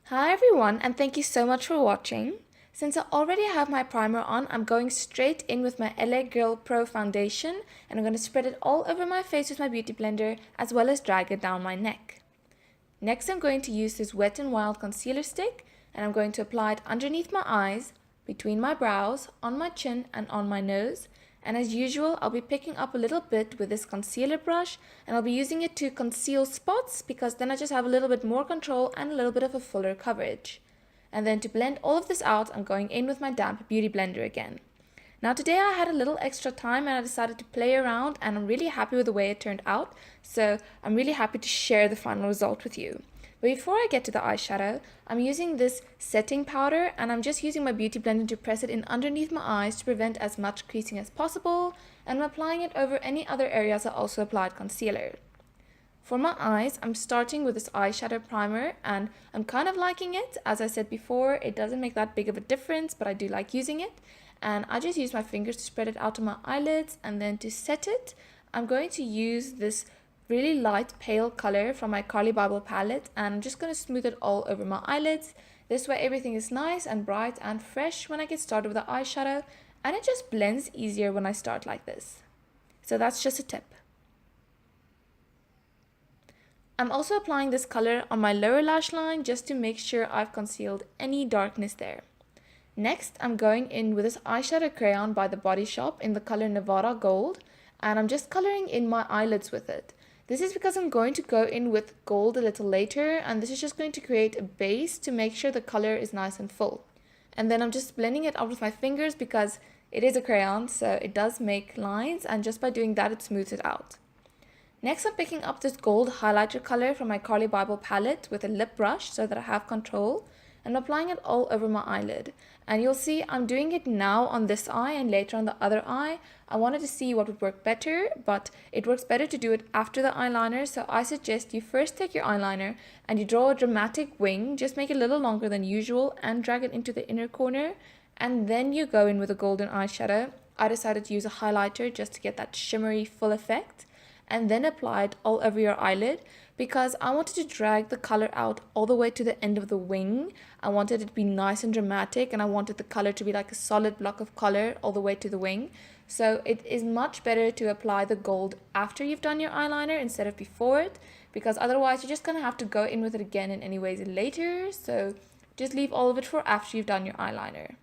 Hi everyone, and thank you so much for watching. Since I already have my primer on, I'm going straight in with my LA Girl Pro foundation, and I'm going to spread it all over my face with my beauty blender as well as drag it down my neck. Next, I'm going to use this Wet n Wild concealer stick, and I'm going to apply it underneath my eyes, between my brows, on my chin and on my nose. And as usual, I'll be picking up a little bit with this concealer brush, and I'll be using it to conceal spots because then I just have a little bit more control and a little bit of a fuller coverage. And then to blend all of this out, I'm going in with my damp beauty blender again. Now today I had a little extra time and I decided to play around, and I'm really happy with the way it turned out, so I'm really happy to share the final result with you. But before I get to the eyeshadow, I'm using this setting powder, and I'm just using my beauty blender to press it in underneath my eyes to prevent as much creasing as possible, and I'm applying it over any other areas I also applied concealer. For my eyes, I'm starting with this eyeshadow primer, and I'm kind of liking it. As I said before, it doesn't make that big of a difference, but I do like using it. And I just use my fingers to spread it out on my eyelids, and then to set it, I'm going to use this really light pale color from my Carly Bible palette, and I'm just going to smooth it all over my eyelids. This way everything is nice and bright and fresh when I get started with the eyeshadow, and it just blends easier when I start like this. So that's just a tip. I'm also applying this color on my lower lash line just to make sure I've concealed any darkness there. Next, I'm going in with this eyeshadow crayon by The Body Shop in the color Nevada Gold, and I'm just coloring in my eyelids with it. This is because I'm going to go in with gold a little later, and this is just going to create a base to make sure the color is nice and full. And then I'm just blending it out with my fingers because it is a crayon, so it does make lines, and just by doing that, it smooths it out. Next, I'm picking up this gold highlighter color from my Carly Bible palette with a lip brush so that I have control, and I'm applying it all over my eyelid. And you'll see I'm doing it now on this eye and later on the other eye. I wanted to see what would work better, but it works better to do it after the eyeliner, so I suggest you first take your eyeliner and you draw a dramatic wing, just make it a little longer than usual and drag it into the inner corner, and then you go in with a golden eyeshadow. I decided to use a highlighter just to get that shimmery full effect, and then apply it all over your eyelid because I wanted to drag the color out all the way to the end of the wing. I wanted it to be nice and dramatic, and I wanted the color to be like a solid block of color all the way to the wing. So it is much better to apply the gold after you've done your eyeliner instead of before it, because otherwise you're just going to have to go in with it again in any ways later. So just leave all of it for after you've done your eyeliner.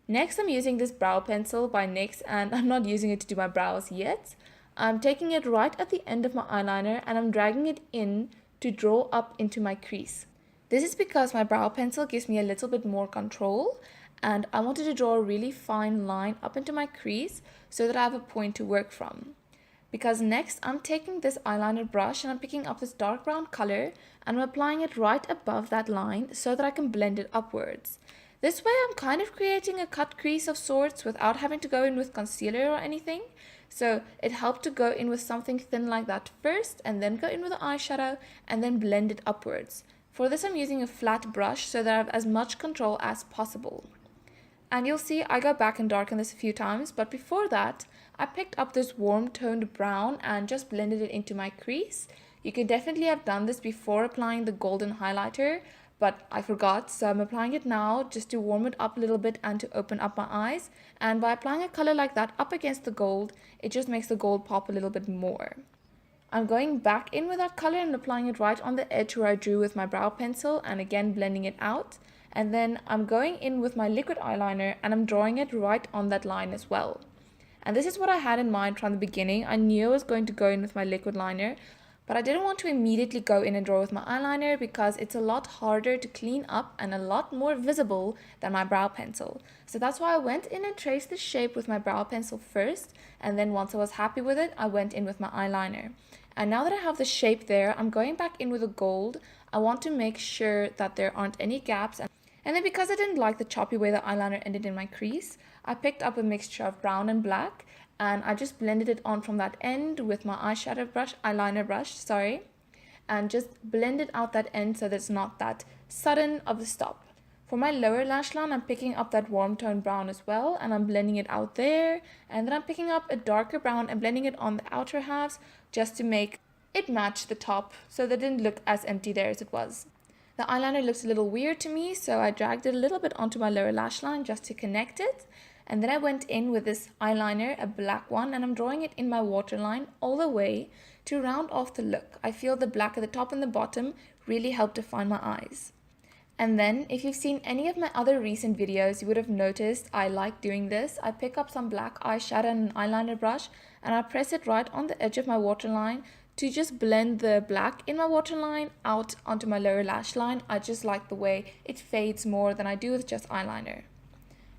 Next, I'm using this brow pencil by NYX, and I'm not using it to do my brows yet. I'm taking it right at the end of my eyeliner and I'm dragging it in to draw up into my crease. This is because my brow pencil gives me a little bit more control, and I wanted to draw a really fine line up into my crease so that I have a point to work from. Because next, I'm taking this eyeliner brush and I'm picking up this dark brown color and I'm applying it right above that line so that I can blend it upwards. This way I'm kind of creating a cut crease of sorts without having to go in with concealer or anything. So it helped to go in with something thin like that first, and then go in with the eyeshadow and then blend it upwards. For this I'm using a flat brush so that I have as much control as possible. And you'll see I go back and darken this a few times, but before that I picked up this warm toned brown and just blended it into my crease. You could definitely have done this before applying the golden highlighter, but I forgot, so I'm applying it now just to warm it up a little bit and to open up my eyes. And by applying a color like that up against the gold, it just makes the gold pop a little bit more. I'm going back in with that color and applying it right on the edge where I drew with my brow pencil, and again blending it out. And then I'm going in with my liquid eyeliner and I'm drawing it right on that line as well. And this is what I had in mind from the beginning. I knew I was going to go in with my liquid liner, but I didn't want to immediately go in and draw with my eyeliner because it's a lot harder to clean up and a lot more visible than my brow pencil. So that's why I went in and traced the shape with my brow pencil first, and then once I was happy with it, I went in with my eyeliner. And now that I have the shape there, I'm going back in with a gold. I want to make sure that there aren't any gaps. And then because I didn't like the choppy way the eyeliner ended in my crease, I picked up a mixture of brown and black, and I just blended it on from that end with my eyeliner brush, and just blended out that end so that it's not that sudden of a stop. For my lower lash line, I'm picking up that warm tone brown as well, and I'm blending it out there, and then I'm picking up a darker brown and blending it on the outer halves just to make it matched the top, so that didn't look as empty there as it was. The eyeliner looks a little weird to me, so I dragged it a little bit onto my lower lash line just to connect it. And then I went in with this eyeliner, a black one, and I'm drawing it in my waterline all the way to round off the look. I feel the black at the top and the bottom really help define my eyes. And then, if you've seen any of my other recent videos, you would have noticed I like doing this. I pick up some black eyeshadow and an eyeliner brush, and I press it right on the edge of my waterline to just blend the black in my waterline out onto my lower lash line. I just like the way it fades more than I do with just eyeliner.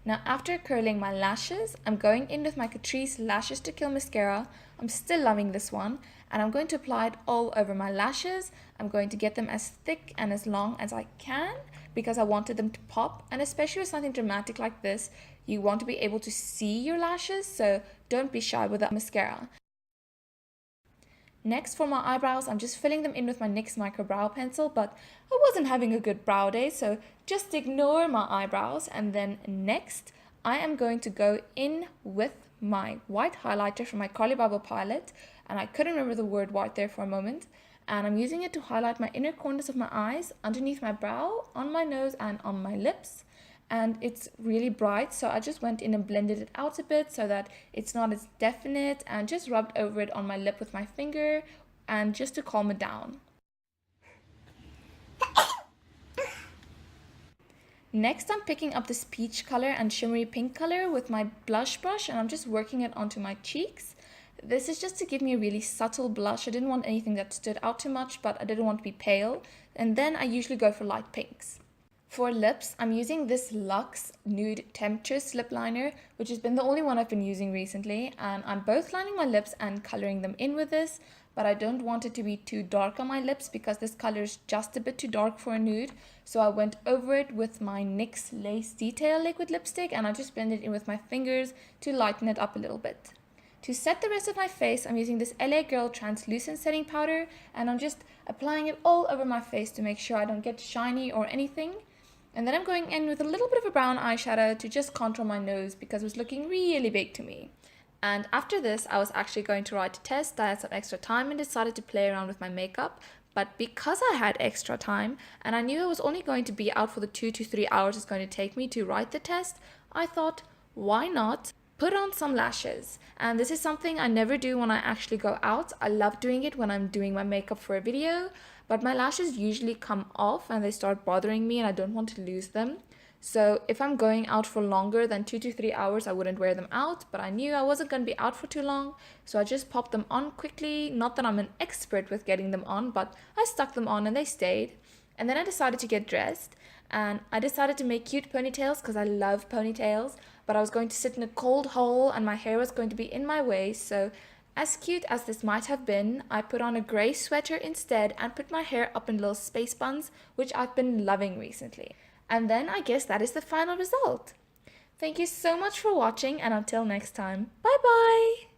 Now, after curling my lashes, I'm going in with my Crease Lashes to Kill mascara. I'm still loving this one, and I'm going to apply it all over my lashes. I'm going to get them as thick and as long as I can because I wanted them to pop, and especially with something dramatic like this, you want to be able to see your lashes, so don't be shy with that mascara. Next, for my eyebrows, I'm just filling them in with my NYX Micro Brow Pencil, but I wasn't having a good brow day, so just ignore my eyebrows. And then next, I am going to go in with my white highlighter from my Carly Bubble palette, and I couldn't remember the word white there for a moment, and I'm using it to highlight my inner corners of my eyes, underneath my brow, on my nose, and on my lips. And it's really bright, so I just went in and blended it out a bit so that it's not as definite, and just rubbed over it on my lip with my finger and just to calm it down. Next, I'm picking up this peach color and shimmery pink color with my blush brush, and I'm just working it onto my cheeks. This is just to give me a really subtle blush. I didn't want anything that stood out too much, but I didn't want to be pale. And then I usually go for light pinks. For lips, I'm using this Luxe Nude Temptress lip liner, which has been the only one I've been using recently, and I'm both lining my lips and coloring them in with this, but I don't want it to be too dark on my lips because this color is just a bit too dark for a nude, so I went over it with my NYX Lace Detail liquid lipstick, and I just blended it in with my fingers to lighten it up a little bit. To set the rest of my face, I'm using this LA Girl translucent setting powder, and I'm just applying it all over my face to make sure I don't get shiny or anything. And then I'm going in with a little bit of a brown eyeshadow to just contour my nose because it was looking really big to me. And after this, I was actually going to write a test. I had some extra time and decided to play around with my makeup. But because I had extra time and I knew I was only going to be out for the 2 to 3 hours it's going to take me to write the test, I thought, why not put on some lashes? And this is something I never do when I actually go out. I love doing it when I'm doing my makeup for a video, but my lashes usually come off and they start bothering me and I don't want to lose them. So if I'm going out for longer than 2 to 3 hours, I wouldn't wear them out, but I knew I wasn't going to be out for too long, so I just popped them on quickly. Not that I'm an expert with getting them on, but I stuck them on and they stayed. And then I decided to get dressed, and I decided to make cute ponytails because I love ponytails, but I was going to sit in a cold hole and my hair was going to be in my way, so as cute as this might have been, I put on a grey sweater instead and put my hair up in little space buns, which I've been loving recently. And then I guess that is the final result. Thank you so much for watching, and until next time, bye bye!